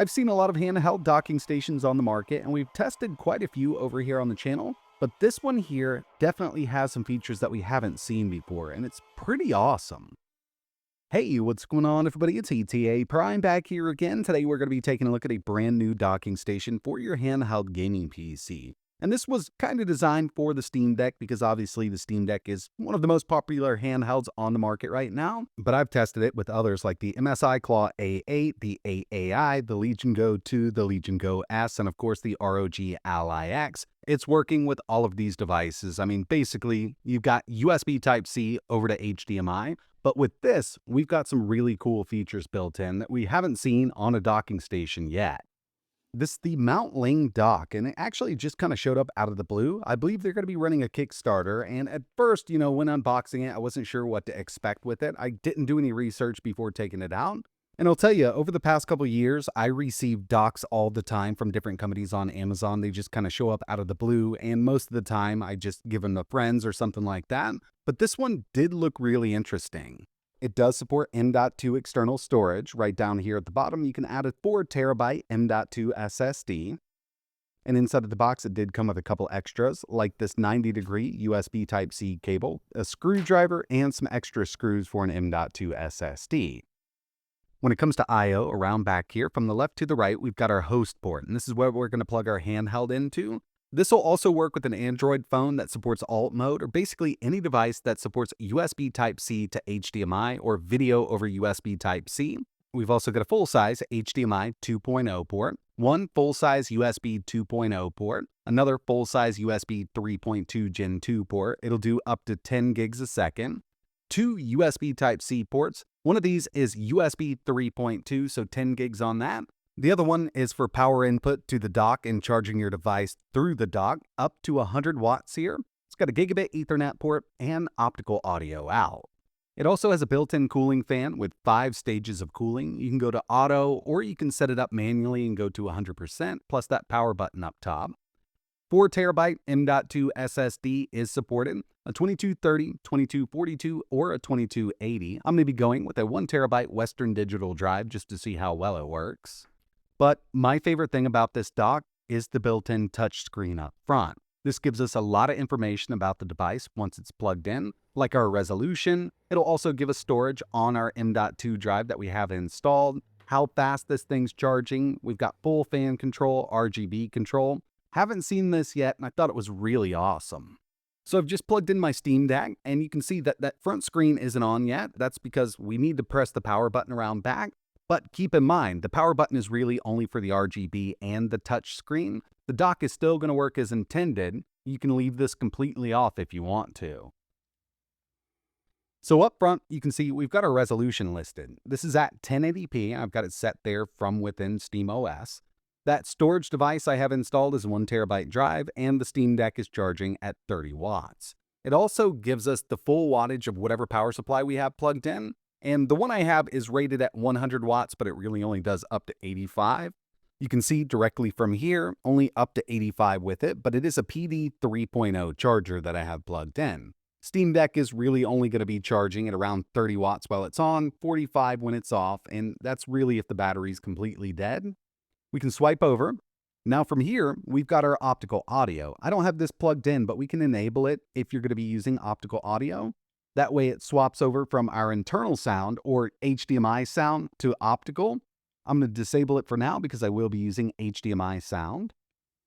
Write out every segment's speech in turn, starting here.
I've seen a lot of handheld docking stations on the market, and we've tested quite a few over here on the channel, but this one here definitely has some features that we haven't seen before, and it's pretty awesome. Hey, what's going on, everybody? It's ETA Prime back here again. Today we're going to be taking a look at a brand new docking station for your handheld gaming PC. And this was kind of designed for the Steam Deck because obviously the Steam Deck is one of the most popular handhelds on the market right now. But I've tested it with others like the MSI Claw A8, the AAI, the Legion Go 2, the Legion Go S, and of course the ROG Ally X. It's working with all of these devices. I mean, basically, you've got USB Type-C over to HDMI. But with this, we've got some really cool features built in that we haven't seen on a docking station yet. This is the Mount Ling Dock, and it actually just kind of showed up out of the blue. I believe they're going to be running a Kickstarter, and at first, when unboxing it, I wasn't sure what to expect with it. I didn't do any research before taking it out. And I'll tell you, over the past couple years, I receive docks all the time from different companies on Amazon. They just kind of show up out of the blue, and most of the time, I just give them to friends or something like that. But this one did look really interesting. It does support M.2 external storage. Right down here at the bottom, you can add a 4TB M.2 SSD. And inside of the box, it did come with a couple extras, like this 90-degree USB Type-C cable, a screwdriver, and some extra screws for an M.2 SSD. When it comes to I/O, around back here, from the left to the right, we've got our host port, and this is where we're going to plug our handheld into. This will also work with an Android phone that supports alt mode, or basically any device that supports USB Type-C to HDMI or video over USB Type-C. We've also got a full-size HDMI 2.0 port, one full-size USB 2.0 port, another full-size USB 3.2 Gen 2 port. It'll do up to 10 gigs a second. Two USB Type-C ports. One of these is USB 3.2, so 10 gigs on that. The other one is for power input to the dock and charging your device through the dock, up to 100 watts here. It's got a gigabit Ethernet port and optical audio out. It also has a built-in cooling fan with 5 stages of cooling. You can go to auto, or you can set it up manually and go to 100%, plus that power button up top. 4TB M.2 SSD is supported, a 2230, 2242, or a 2280. I'm going to be going with a 1TB Western Digital drive just to see how well it works. But my favorite thing about this dock is the built-in touchscreen up front. This gives us a lot of information about the device once it's plugged in, like our resolution. It'll also give us storage on our M.2 drive that we have installed, how fast this thing's charging. We've got full fan control, RGB control. Haven't seen this yet, and I thought it was really awesome. So I've just plugged in my Steam Deck, and you can see that that front screen isn't on yet. That's because we need to press the power button around back. But keep in mind, the power button is really only for the RGB and the touch screen. The dock is still going to work as intended. You can leave this completely off if you want to. So up front, you can see we've got our resolution listed. This is at 1080p. I've got it set there from within SteamOS. That storage device I have installed is a 1TB drive, and the Steam Deck is charging at 30 watts. It also gives us the full wattage of whatever power supply we have plugged in. And the one I have is rated at 100 watts, but it really only does up to 85. You can see directly from here, only up to 85 with it, but it is a PD 3.0 charger that I have plugged in. Steam Deck is really only going to be charging at around 30 watts while it's on, 45 when it's off, and that's really if the battery's completely dead. We can swipe over. Now from here, we've got our optical audio. I don't have this plugged in, but we can enable it if you're going to be using optical audio. That way it swaps over from our internal sound or HDMI sound to optical. I'm going to disable it for now because I will be using HDMI sound.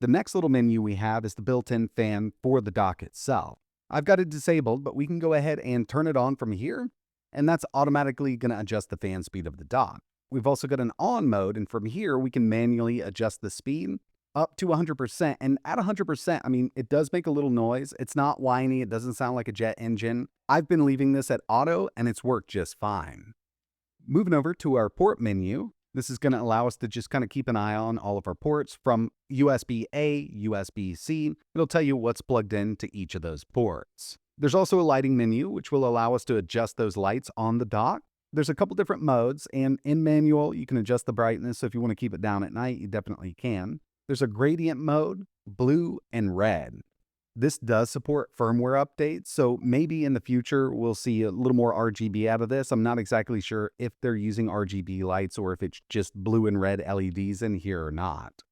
The next little menu we have is the built-in fan for the dock itself. I've got it disabled, but we can go ahead and turn it on from here, and that's automatically going to adjust the fan speed of the dock. We've also got an on mode, and from here we can manually adjust the speed up to 100%. And at 100%, I mean, it does make a little noise. It's not whiny. It doesn't sound like a jet engine. I've been leaving this at auto, and it's worked just fine. Moving over to our port menu, this is going to allow us to just kind of keep an eye on all of our ports from USB-A, USB-C. It'll tell you what's plugged into each of those ports. There's also a lighting menu, which will allow us to adjust those lights on the dock. There's a couple different modes, and in manual, you can adjust the brightness. So if you want to keep it down at night, you definitely can. There's a gradient mode, blue and red. This does support firmware updates, so maybe in the future we'll see a little more RGB out of this. I'm not exactly sure if they're using RGB lights or if it's just blue and red LEDs in here or not.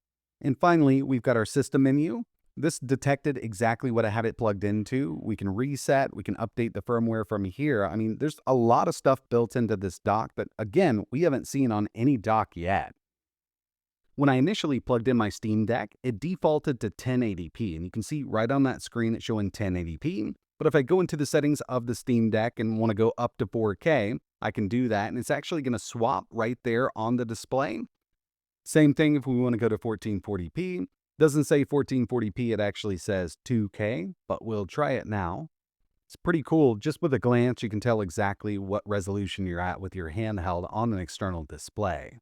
And finally, we've got our system menu. This detected exactly what I had it plugged into. We can reset, we can update the firmware from here. I mean, there's a lot of stuff built into this dock that, again, we haven't seen on any dock yet. When I initially plugged in my Steam Deck, it defaulted to 1080p, and you can see right on that screen it's showing 1080p. But if I go into the settings of the Steam Deck and want to go up to 4K, I can do that, and it's actually going to swap right there on the display. Same thing if we want to go to 1440p. Doesn't say 1440p, it actually says 2K, but we'll try it now. It's pretty cool. Just with a glance, you can tell exactly what resolution you're at with your handheld on an external display.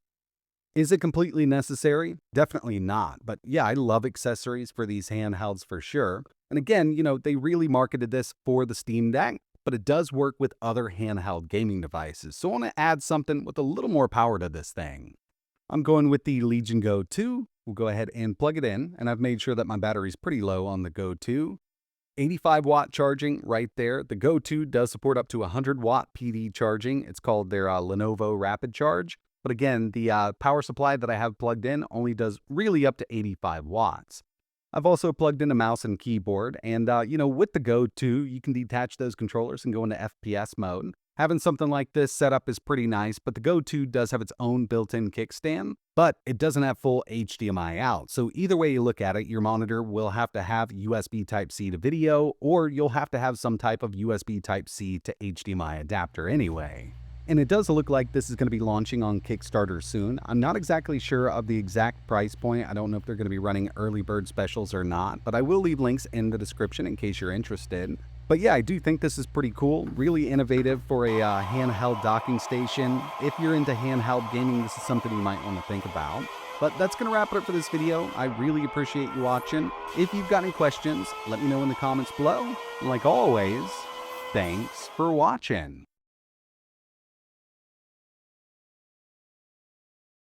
Is it completely necessary? Definitely not. But yeah, I love accessories for these handhelds for sure. And again, they really marketed this for the Steam Deck, but it does work with other handheld gaming devices. So I want to add something with a little more power to this thing. I'm going with the Legion Go 2. We'll go ahead and plug it in, and I've made sure that my battery's pretty low on the Go 2. 85-watt charging right there. The Go 2 does support up to 100-watt PD charging. It's called their Lenovo Rapid Charge. But again, the power supply that I have plugged in only does really up to 85 watts. I've also plugged in a mouse and keyboard, and with the Go 2, you can detach those controllers and go into FPS mode. Having something like this set up is pretty nice, but the Go 2 does have its own built-in kickstand, but it doesn't have full HDMI out. So either way you look at it, your monitor will have to have USB Type-C to video, or you'll have to have some type of USB Type-C to HDMI adapter anyway. And it does look like this is going to be launching on Kickstarter soon. I'm not exactly sure of the exact price point. I don't know if they're going to be running early bird specials or not, but I will leave links in the description in case you're interested. But yeah, I do think this is pretty cool, really innovative for a handheld docking station. If you're into handheld gaming, this is something you might want to think about. But that's going to wrap it up for this video. I really appreciate you watching. If you've got any questions, let me know in the comments below. And like always, thanks for watching.